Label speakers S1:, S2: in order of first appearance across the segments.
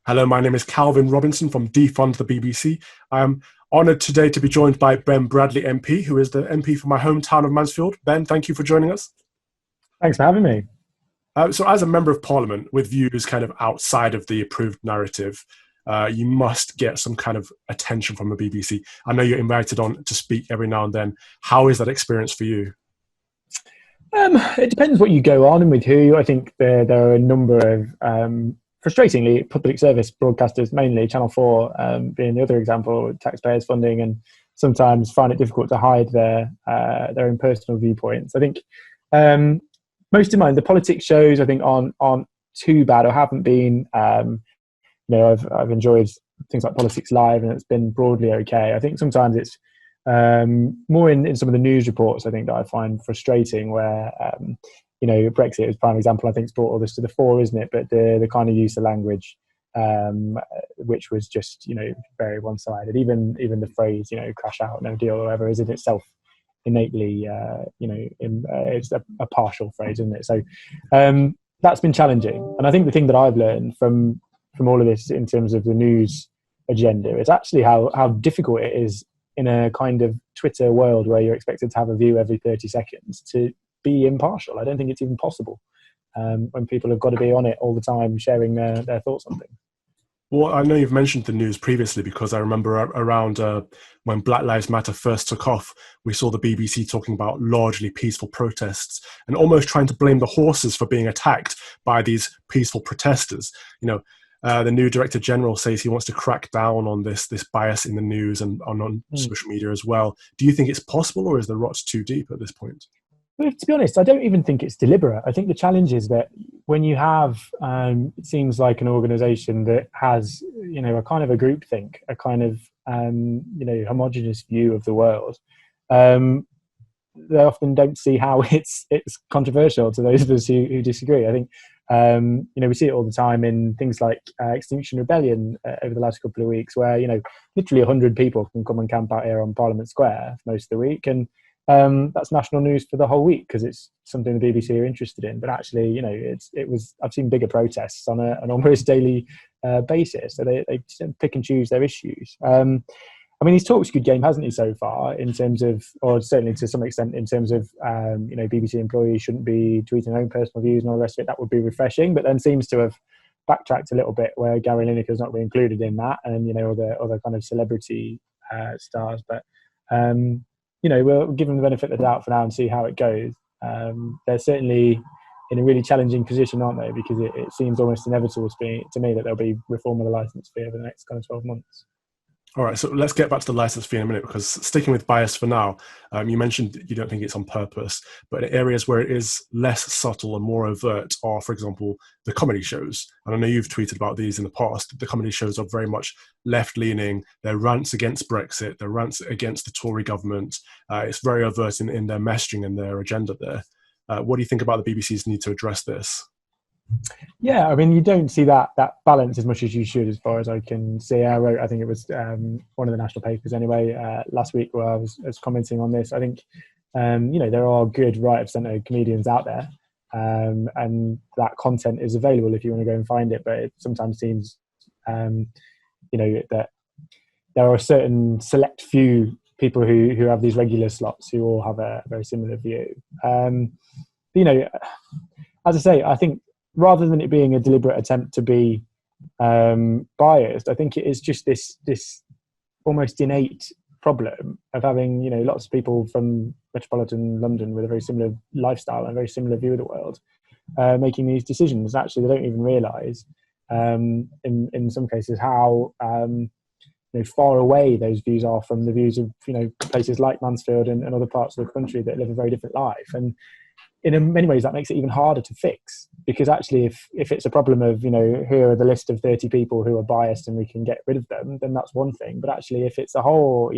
S1: Hello, my name is Calvin Robinson from Defund the BBC. I am honoured today to be joined by Ben Bradley MP, who is the MP for my hometown of Mansfield. Ben, thank you for joining us.
S2: Thanks for having me.
S1: So as a Member of Parliament with views kind of outside of the approved narrative, you must get some kind of attention from the BBC. I know you're invited on to speak every now and then. How is that experience for you?
S2: It depends what you go on and with who. I think there are a number of, frustratingly, public service broadcasters, mainly Channel 4 being the other example, taxpayers funding, and sometimes find it difficult to hide their own personal viewpoints. I think most of mine, the politics shows, I think aren't too bad or haven't been. I've enjoyed things like Politics Live, and it's been broadly okay. I think sometimes it's more in some of the news reports, I think, that I find frustrating, where Brexit is a prime example. I think it's brought all this to the fore, isn't it? But the kind of use of language, which was just very one-sided. Even the phrase crash out, no deal, or whatever, is in itself innately it's a partial phrase, isn't it? So that's been challenging. And I think the thing that I've learned from all of this in terms of the news agenda is actually how difficult it is in a kind of Twitter world where you're expected to have a view every 30 seconds to be impartial. I don't think it's even possible when people have got to be on it all the time, sharing their thoughts on things.
S1: Well, I know you've mentioned the news previously, because I remember around when Black Lives Matter first took off, we saw the BBC talking about largely peaceful protests and almost trying to blame the horses for being attacked by these peaceful protesters. The new Director General says he wants to crack down on this bias in the news and on social media as well. Do you think it's possible, or is the rot too deep at this point?
S2: Well, to be honest, I don't even think it's deliberate. I think the challenge is that when you have, it seems like an organisation that has, a kind of a groupthink, a kind of, homogenous view of the world, they often don't see how it's controversial to those of us who disagree. I think, we see it all the time in things like Extinction Rebellion over the last couple of weeks, where, literally 100 people can come and camp out here on Parliament Square for most of the week. And that's national news for the whole week because it's something the BBC are interested in. But actually, I've seen bigger protests on an almost daily basis. So they pick and choose their issues. He's talked a good game, hasn't he, so far, in terms of, or certainly to some extent, in terms of, BBC employees shouldn't be tweeting their own personal views and all the rest of it. That would be refreshing, but then seems to have backtracked a little bit where Gary Lineker's not really included in that, and, other kind of celebrity stars. But, we'll give them the benefit of the doubt for now and see how it goes. They're certainly in a really challenging position, aren't they? Because it seems almost inevitable to me that there'll be reform of the licence fee over the next kind of 12 months.
S1: All right, so let's get back to the licence fee in a minute, because sticking with bias for now, you mentioned you don't think it's on purpose, but in areas where it is less subtle and more overt are, for example, the comedy shows. And I know you've tweeted about these in the past. The comedy shows are very much left-leaning. They're rants against Brexit. They're rants against the Tory government. It's very overt in their messaging and their agenda there. What do you think about the BBC's need to address this?
S2: Yeah, you don't see that balance as much as you should, as far as I can see. I think it was one of the national papers anyway, last week, where I was commenting on this. I think, there are good right of centre comedians out there, and that content is available if you want to go and find it. But it sometimes seems, that there are a certain select few people who have these regular slots who all have a very similar view. As I say, I think, rather than it being a deliberate attempt to be biased, I think it is just this almost innate problem of having lots of people from metropolitan London with a very similar lifestyle and a very similar view of the world making these decisions. Actually, they don't even realise in some cases how far away those views are from the views of places like Mansfield and other parts of the country that live a very different life. And in many ways, that makes it even harder to fix, because actually, if it's a problem of, here are the list of 30 people who are biased and we can get rid of them, then that's one thing. But actually, if it's a whole,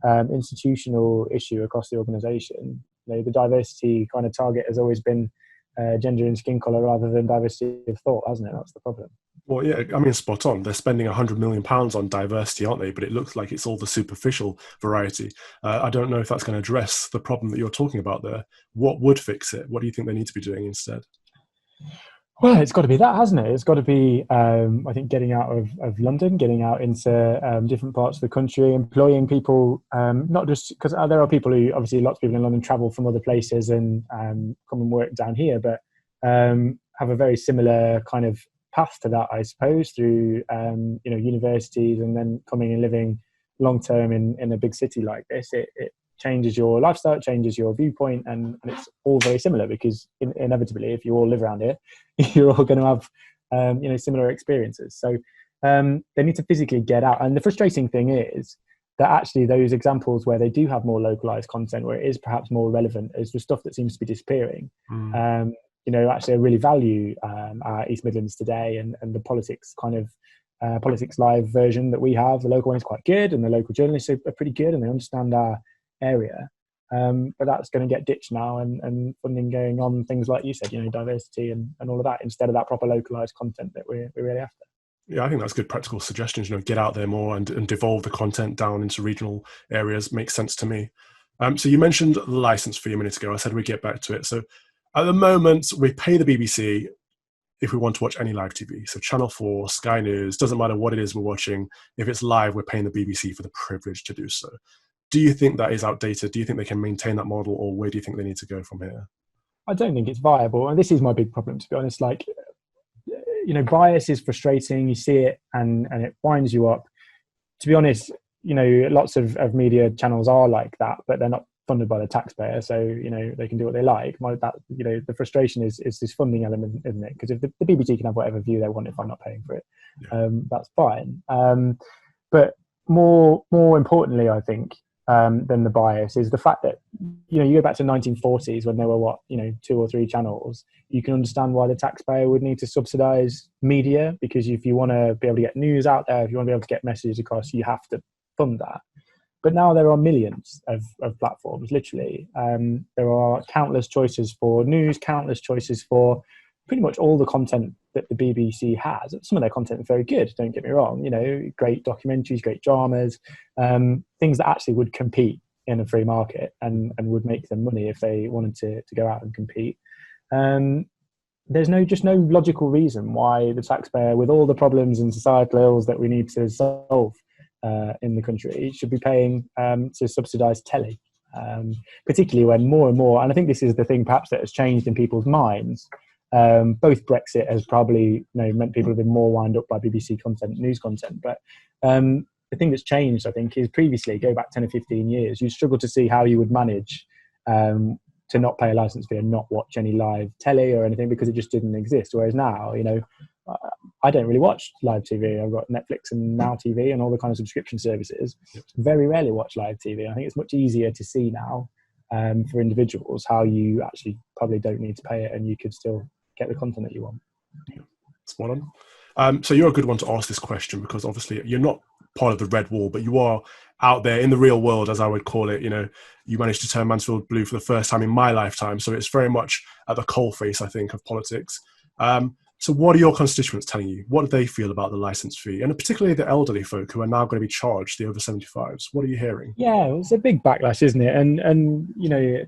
S2: institutional issue across the organisation, the diversity kind of target has always been gender and skin colour rather than diversity of thought, hasn't it? That's the problem.
S1: Well, yeah, spot on. They're spending £100 million on diversity, aren't they? But it looks like it's all the superficial variety. I don't know if that's going to address the problem that you're talking about there. What would fix it? What do you think they need to be doing instead?
S2: Well, it's got to be that, hasn't it? It's got to be, I think, getting out of London, getting out into different parts of the country, employing people, not just because there are people who, obviously, lots of people in London travel from other places and come and work down here, but have a very similar kind of path to that, I suppose, through universities and then coming and living long term in a big city like this. It changes your lifestyle, it changes your viewpoint, and it's all very similar because inevitably, if you all live around here, you're all going to have similar experiences. So they need to physically get out. And the frustrating thing is that actually those examples where they do have more localized content, where it is perhaps more relevant, is the stuff that seems to be disappearing. Actually, I really value our East Midlands Today and the politics kind of politics live version that we have. The local one is quite good, and the local journalists are pretty good, and they understand our area. But that's going to get ditched now, and funding going on things like you said, diversity and all of that, instead of that proper localized content that we're really after.
S1: Yeah, I think that's good practical suggestions. Get out there more and devolve the content down into regional areas makes sense to me. So you mentioned the license fee a minute ago. I said we'd get back to it. So at the moment, we pay the BBC if we want to watch any live TV. So Channel 4, Sky News, doesn't matter what it is we're watching. If it's live, we're paying the BBC for the privilege to do so. Do you think that is outdated? Do you think they can maintain that model, or where do you think they need to go from here?
S2: I don't think it's viable. And this is my big problem, to be honest. Like, bias is frustrating. You see it and it winds you up. To be honest, lots of media channels are like that, but they're not funded by the taxpayer. So, they can do what they like. The frustration is this funding element, isn't it? Because if the BBC can have whatever view they want if I'm not paying for it, that's fine. But more importantly, I think, than the bias is the fact that you go back to the 1940s when there were 2 or 3 channels. You can understand why the taxpayer would need to subsidize media, because if you want to be able to get news out there, if you want to be able to get messages across, you have to fund that. But now there are millions of platforms, literally. There are countless choices for news, countless choices for pretty much all the content that the BBC has. Some of their content is very good, don't get me wrong, great documentaries, great dramas, things that actually would compete in a free market and would make them money if they wanted to go out and compete. There's no logical reason why the taxpayer, with all the problems and societal ills that we need to solve in the country, should be paying to subsidise telly, particularly when more and more, and I think this is the thing perhaps that has changed in people's minds. Both Brexit has probably meant people have been more wound up by BBC content, news content, but the thing that's changed, I think, is previously, go back 10 or 15 years, you'd struggle to see how you would manage to not pay a license fee and not watch any live telly or anything, because it just didn't exist. Whereas now, I don't really watch live TV. I've got Netflix and Now TV and all the kind of subscription services. Very rarely watch live TV. I think it's much easier to see now for individuals how you actually probably don't need to pay it and you could still get the content that you want.
S1: Spot on. So you're a good one to ask this question, because obviously you're not part of the red wall, but you are out there in the real world, as I would call it. You managed to turn Mansfield blue for the first time in my lifetime. So it's very much at the coalface, I think, of politics. So what are your constituents telling you? What do they feel about the license fee? And particularly the elderly folk who are now going to be charged, the over 75s. What are you hearing?
S2: Yeah, it's a big backlash, isn't it? And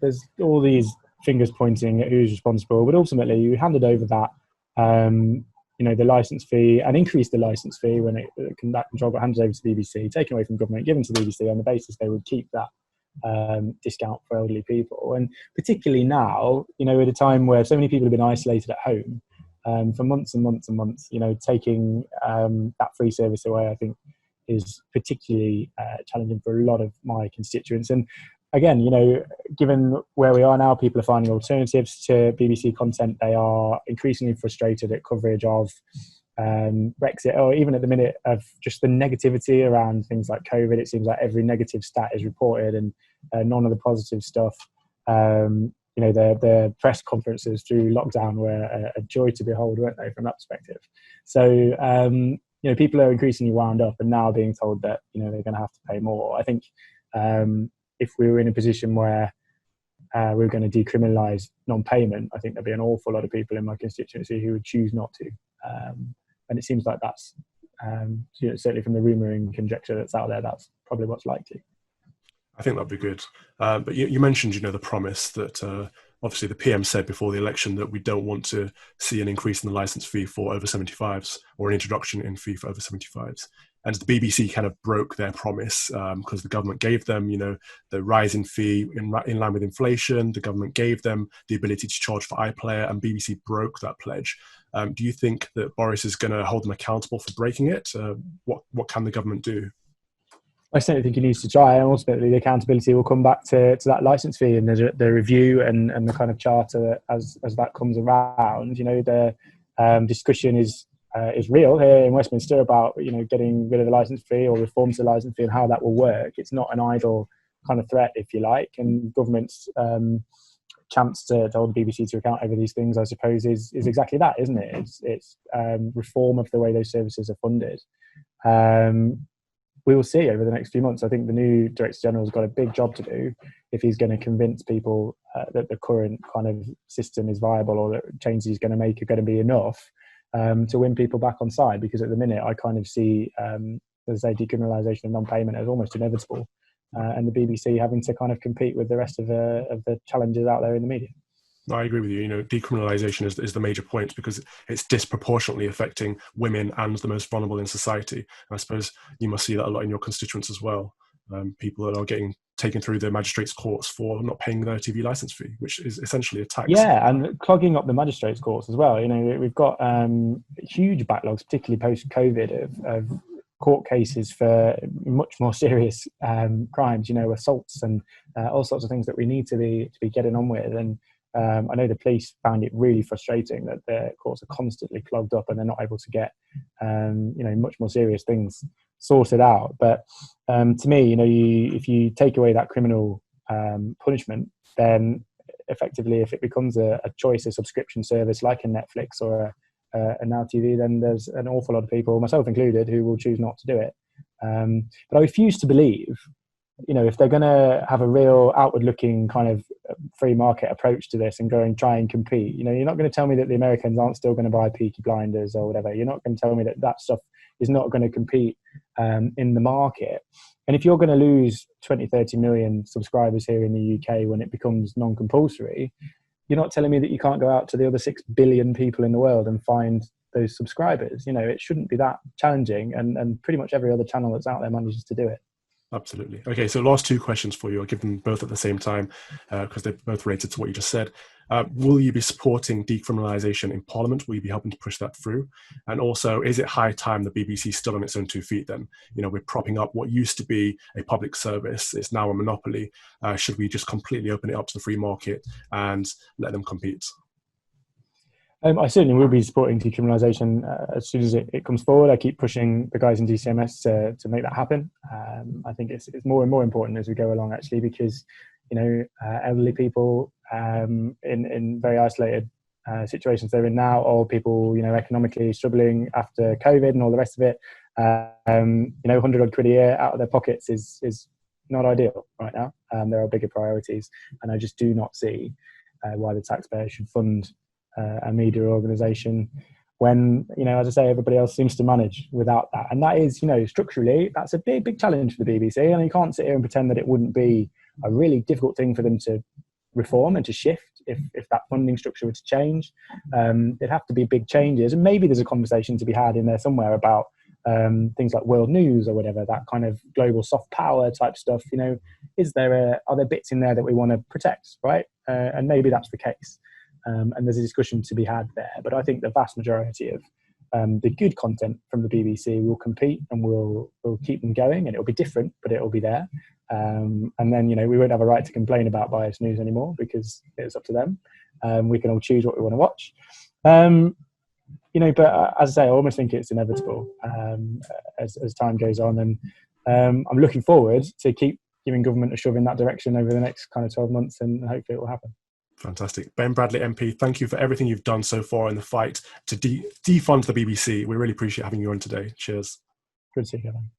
S2: there's all these fingers pointing at who's responsible, but ultimately you handed over that, the license fee and increased the license fee when that control got handed over to the BBC, taken away from government, given to the BBC on the basis they would keep that discount for elderly people. And particularly now, at a time where so many people have been isolated at home for months and months and months, taking that free service away, I think, is particularly challenging for a lot of my constituents. And again, given where we are now, people are finding alternatives to BBC content. They are increasingly frustrated at coverage of Brexit, or even at the minute of just the negativity around things like COVID. It seems like every negative stat is reported and none of the positive stuff. The press conferences through lockdown were a joy to behold, weren't they, from that perspective? So, people are increasingly wound up and now being told that, they're going to have to pay more. I think if we were in a position where we were going to decriminalise non-payment, I think there'd be an awful lot of people in my constituency who would choose not to. And it seems like that's, certainly from the rumour and conjecture that's out there, that's probably what's likely.
S1: I think that'd be good. But you mentioned, the promise that obviously the PM said before the election that we don't want to see an increase in the license fee for over 75s, or an introduction in fee for over 75s. And the BBC kind of broke their promise, because the government gave them, the rise in fee in line with inflation. The government gave them the ability to charge for iPlayer, and BBC broke that pledge. Do you think that Boris is going to hold them accountable for breaking it? What can the government do?
S2: I certainly think he needs to try, and ultimately the accountability will come back to that license fee and the review and the kind of charter as that comes around. The discussion is real here in Westminster about getting rid of the license fee or reform to the license fee and how that will work. It's not an idle kind of threat, if you like, and government's chance to hold the BBC to account over these things, I suppose, is exactly that, isn't it? It's reform of the way those services are funded. We will see over the next few months. I think the new Director General has got a big job to do if he's going to convince people that the current kind of system is viable, or that changes he's going to make are going to be enough to win people back on side. Because at the minute, I kind of see, as I say, decriminalisation of non-payment as almost inevitable, and the BBC having to kind of compete with the rest of the challenges out there in the media.
S1: I agree with you. Decriminalisation is the major point, because it's disproportionately affecting women and the most vulnerable in society. And I suppose you must see that a lot in your constituents as well. People that are getting taken through the magistrates' courts for not paying their TV licence fee, which is essentially a tax.
S2: Yeah, and clogging up the magistrates' courts as well. We've got huge backlogs, particularly post-COVID, of court cases for much more serious crimes. Assaults and all sorts of things that we need to be getting on with. And I know the police found it really frustrating that their courts are constantly clogged up and they're not able to get, much more serious things sorted out. But to me, if you take away that criminal punishment, then effectively, if it becomes a choice, a subscription service like a Netflix or a Now TV, then there's an awful lot of people, myself included, who will choose not to do it. But I refuse to believe, if they're going to have a real outward-looking kind of free market approach to this and go and try and compete, you're not going to tell me that the Americans aren't still going to buy Peaky Blinders or whatever. You're not going to tell me that stuff is not going to compete in the market. And if you're going to lose 20, 30 million subscribers here in the UK when it becomes non-compulsory, you're not telling me that you can't go out to the other 6 billion people in the world and find those subscribers. It shouldn't be that challenging, and pretty much every other channel that's out there manages to do it.
S1: Absolutely. Okay, so last two questions for you. I'll give them both at the same time because they're both related to what you just said. Will you be supporting decriminalisation in Parliament? Will you be helping to push that through? And also, is it high time the BBC is still on its own 2 feet then? We're propping up what used to be a public service. It's now a monopoly. Should we just completely open it up to the free market and let them compete?
S2: I certainly will be supporting decriminalisation as soon as it comes forward. I keep pushing the guys in DCMS to make that happen. I think it's more and more important as we go along, actually, because elderly people in very isolated situations they're in now, or people economically struggling after COVID and all the rest of it. 100 odd quid a year out of their pockets is not ideal right now. There are bigger priorities, and I just do not see why the taxpayer should fund a media organisation when, as I say, everybody else seems to manage without that. And that is, structurally, that's a big challenge for the BBC. And you can't sit here and pretend that it wouldn't be a really difficult thing for them to reform and to shift if that funding structure were to change. It'd have to be big changes. And maybe there's a conversation to be had in there somewhere about things like world news or whatever, that kind of global soft power type stuff. Are there bits in there that we want to protect, right? And maybe that's the case. And there's a discussion to be had there. But I think the vast majority of the good content from the BBC will compete, and we'll keep them going, and it'll be different, but it'll be there. And then, we won't have a right to complain about biased news anymore because it's up to them. We can all choose what we want to watch. But as I say, I almost think it's inevitable as time goes on. And I'm looking forward to keep giving government a shove in that direction over the next kind of 12 months, and hopefully it will happen.
S1: Fantastic. Ben Bradley MP, thank you for everything you've done so far in the fight to defund the BBC. We really appreciate having you on today. Cheers.
S2: Good to see you, Kevin.